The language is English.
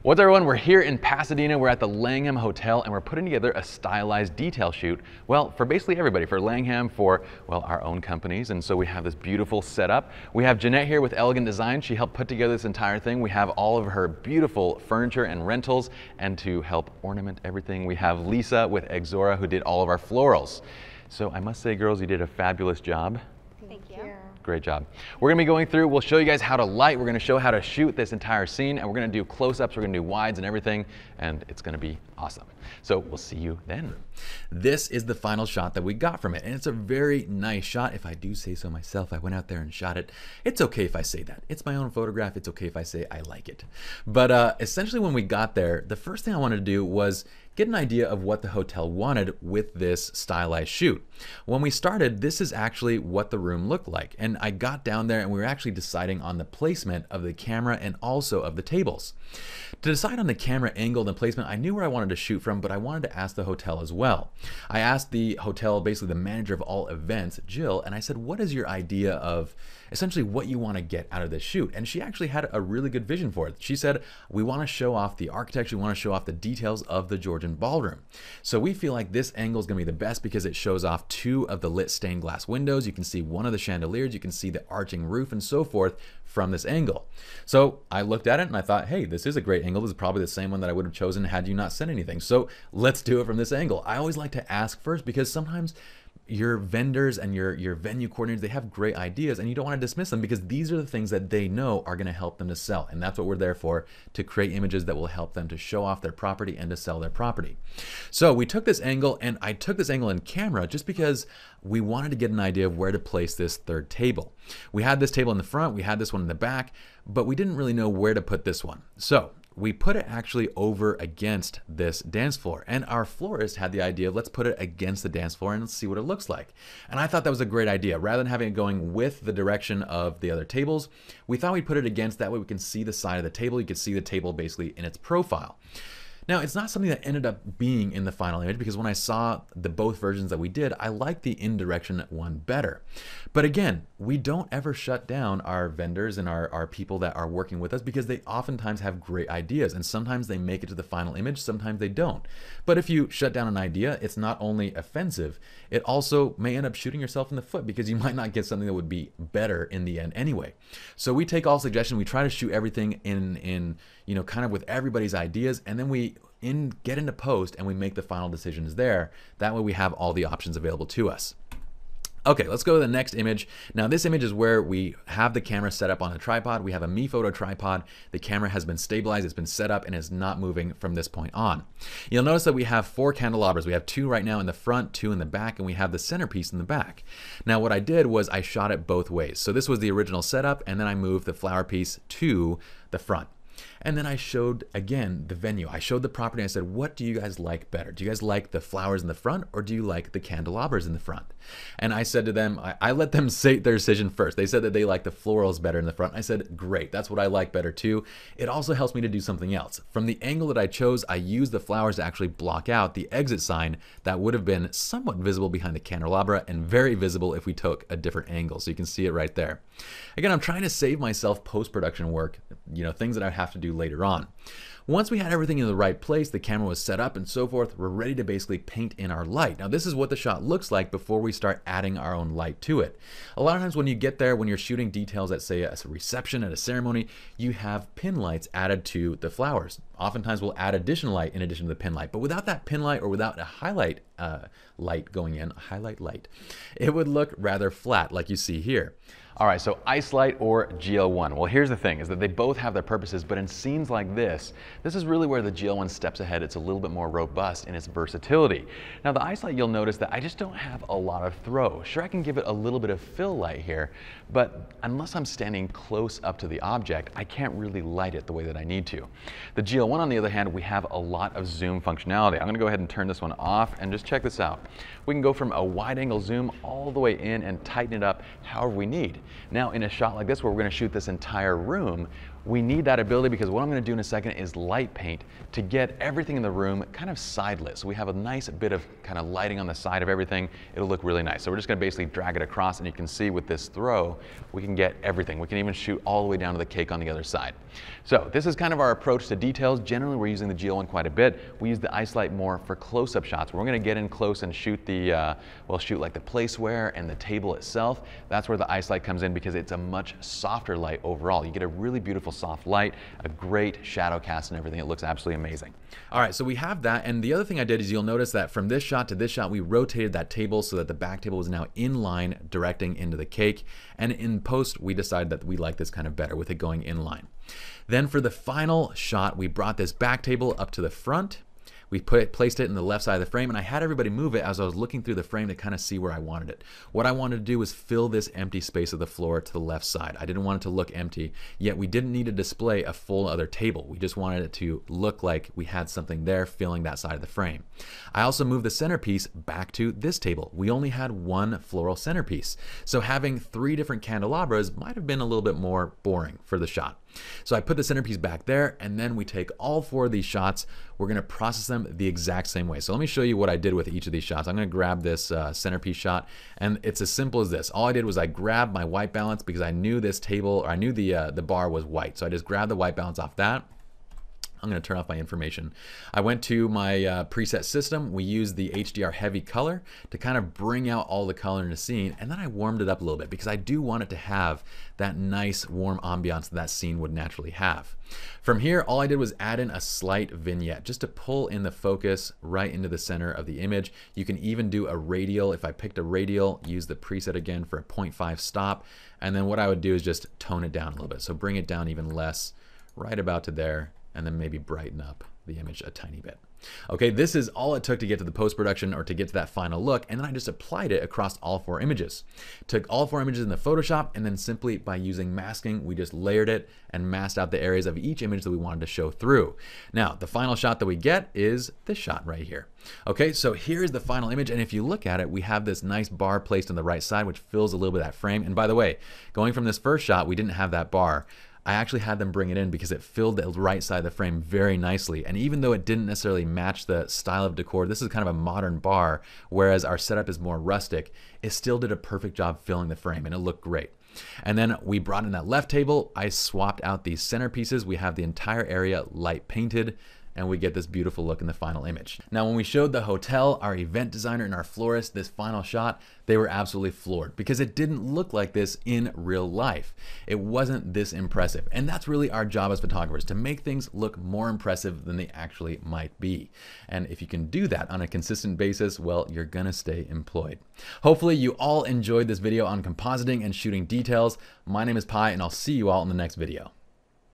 What's up, everyone? We're here in Pasadena. We're at the Langham Hotel and we're putting together a stylized detail shoot. Well, for basically everybody, for Langham, for, well, our own companies. And so we have this beautiful setup. We have Jeanette here with Elegant Design. She helped put together this entire thing. We have all of her beautiful furniture and rentals, and to help ornament everything, we have Lisa with Exora, who did all of our florals. So I must say, girls, you did a fabulous job. Thank you. Great job. We're gonna be going through, we'll show you guys how to light, we're gonna show how to shoot this entire scene, and we're gonna do close-ups, we're gonna do wides and everything, and it's gonna be awesome. So we'll see you then. This is the final shot that we got from it, and it's a very nice shot. If I do say so myself, I went out there and shot it. It's okay if I say that. It's my own photograph, it's okay if I say I like it. But essentially when we got there, the first thing I wanted to do was get an idea of what the hotel wanted with this stylized shoot. When we started, this is actually what the room looked like. And I got down there and we were actually deciding on the placement of the camera and also of the tables. To decide on the camera angle and the placement, I knew where I wanted to shoot from, but I wanted to ask the hotel as well. I asked the hotel, basically the manager of all events, Jill, and I said, what is your idea of essentially what you want to get out of this shoot? And she actually had a really good vision for it. She said, we want to show off the architecture, we want to show off the details of the Georgian ballroom. So we feel like this angle is going to be the best because it shows off two of the lit stained glass windows. You can see one of the chandeliers, you can see the arching roof and so forth from this angle. So I looked at it and I thought, hey, this is a great angle. This is probably the same one that I would have chosen had you not said anything. So let's do it from this angle. I always like to ask first because sometimes your vendors and your venue coordinators, they have great ideas and you don't want to dismiss them because these are the things that they know are going to help them to sell. And that's what we're there for, to create images that will help them to show off their property and to sell their property. So we took this angle, and I took this angle in camera just because we wanted to get an idea of where to place this third table. We had this table in the front, we had this one in the back, but we didn't really know where to put this one. So we put it actually over against this dance floor, and our florist had the idea of let's put it against the dance floor and let's see what it looks like. And I thought that was a great idea. Rather than having it going with the direction of the other tables, we thought we'd put it against, that way we can see the side of the table. You can see the table basically in its profile. Now, it's not something that ended up being in the final image because when I saw the both versions that we did, I liked the in-direction one better. But again, we don't ever shut down our vendors and our people that are working with us because they oftentimes have great ideas, and sometimes they make it to the final image, sometimes they don't. But if you shut down an idea, it's not only offensive, it also may end up shooting yourself in the foot because you might not get something that would be better in the end anyway. So we take all suggestions, we try to shoot everything in you know, kind of with everybody's ideas, and then we get into post and we make the final decisions there. That way we have all the options available to us. Okay, let's go to the next image. Now this image is where we have the camera set up on a tripod. We have a Me Photo tripod. The camera has been stabilized, it's been set up, and is not moving from this point on. You'll notice that we have 4 candelabras. We have 2 right now in the front, 2 in the back, and we have the centerpiece in the back. Now what I did was I shot it both ways. So this was the original setup, and then I moved the flower piece to the front. And then I showed, again, the venue. I showed the property. I said, what do you guys like better? Do you guys like the flowers in the front, or do you like the candelabras in the front? And I said to them, I let them say their decision first. They said that they like the florals better in the front. I said, great, that's what I like better too. It also helps me to do something else. From the angle that I chose, I used the flowers to actually block out the exit sign that would have been somewhat visible behind the candelabra and very visible if we took a different angle. So you can see it right there. Again, I'm trying to save myself post-production work, you know, things that I have to do later on. Once we had everything in the right place, the camera was set up and so forth, we're ready to basically paint in our light. Now this is what the shot looks like before we start adding our own light to it. A lot of times when you get there, when you're shooting details at, say, a reception at a ceremony, you have pin lights added to the flowers. Oftentimes we'll add additional light in addition to the pin light, but without that pin light or without a highlight light going in, a highlight light, it would look rather flat like you see here. All right, so ice light or GL1. Well, here's the thing, is that they both have their purposes, but in scenes like this is really where the GL1 steps ahead. It's a little bit more robust in its versatility. Now the ice light, you'll notice that I just don't have a lot of throw. Sure, I can give it a little bit of fill light here, but unless I'm standing close up to the object, I can't really light it the way that I need to. The GL1, on the other hand, we have a lot of zoom functionality. I'm gonna go ahead and turn this one off and just check this out. We can go from a wide angle zoom all the way in and tighten it up however we need. Now in a shot like this where we're going to shoot this entire room, we need that ability because what I'm going to do in a second is light paint to get everything in the room kind of sidelit. So we have a nice bit of kind of lighting on the side of everything. It'll look really nice. So we're just going to basically drag it across, and you can see with this throw, we can get everything. We can even shoot all the way down to the cake on the other side. So this is kind of our approach to details. Generally, we're using the GL1 quite a bit. We use the ice light more for close-up shots. We're going to get in close and shoot the, we'll shoot like the placeware and the table itself. That's where the ice light comes in because it's a much softer light overall. You get a really beautiful soft light, a great shadow cast and everything. It looks absolutely amazing. All right, so we have that. And the other thing I did is you'll notice that from this shot to this shot, we rotated that table so that the back table was now in line directing into the cake. And in post, we decided that we like this kind of better with it going in line. Then for the final shot, we brought this back table up to the front. We placed it in the left side of the frame, and I had everybody move it as I was looking through the frame to kind of see where I wanted it. What I wanted to do was fill this empty space of the floor to the left side. I didn't want it to look empty, yet we didn't need to display a full other table. We just wanted it to look like we had something there filling that side of the frame. I also moved the centerpiece back to this table. We only had one floral centerpiece, so having 3 different candelabras might have been a little bit more boring for the shot. So I put the centerpiece back there, and then we take all 4 of these shots. We're going to process them the exact same way. So let me show you what I did with each of these shots. I'm going to grab this centerpiece shot, and it's as simple as this. All I did was I grabbed my white balance because I knew this table, or I knew the bar was white. So I just grabbed the white balance off that. I'm going to turn off my information. I went to my preset system. We used the HDR heavy color to kind of bring out all the color in the scene, and then I warmed it up a little bit because I do want it to have that nice warm ambiance that scene would naturally have. From here, all I did was add in a slight vignette just to pull in the focus right into the center of the image. You can even do a radial. If I picked a radial, use the preset again for a 0.5 stop, and then what I would do is just tone it down a little bit. So bring it down even less, right about to there, and then maybe brighten up the image a tiny bit. Okay, this is all it took to get to the post-production or to get to that final look, and then I just applied it across all 4 images. Took all 4 images in the Photoshop, and then simply by using masking, we just layered it and masked out the areas of each image that we wanted to show through. Now, the final shot that we get is this shot right here. Okay, so here's the final image, and if you look at it, we have this nice bar placed on the right side, which fills a little bit of that frame. And by the way, going from this first shot, we didn't have that bar. I actually had them bring it in because it filled the right side of the frame very nicely. And even though it didn't necessarily match the style of decor, this is kind of a modern bar, whereas our setup is more rustic, it still did a perfect job filling the frame, and it looked great. And then we brought in that left table. I swapped out these centerpieces. We have the entire area light painted, and we get this beautiful look in the final image. Now, when we showed the hotel, our event designer, and our florist this final shot, they were absolutely floored because it didn't look like this in real life. It wasn't this impressive. And that's really our job as photographers, to make things look more impressive than they actually might be. And if you can do that on a consistent basis, well, you're gonna stay employed. Hopefully you all enjoyed this video on compositing and shooting details. My name is Pi, and I'll see you all in the next video.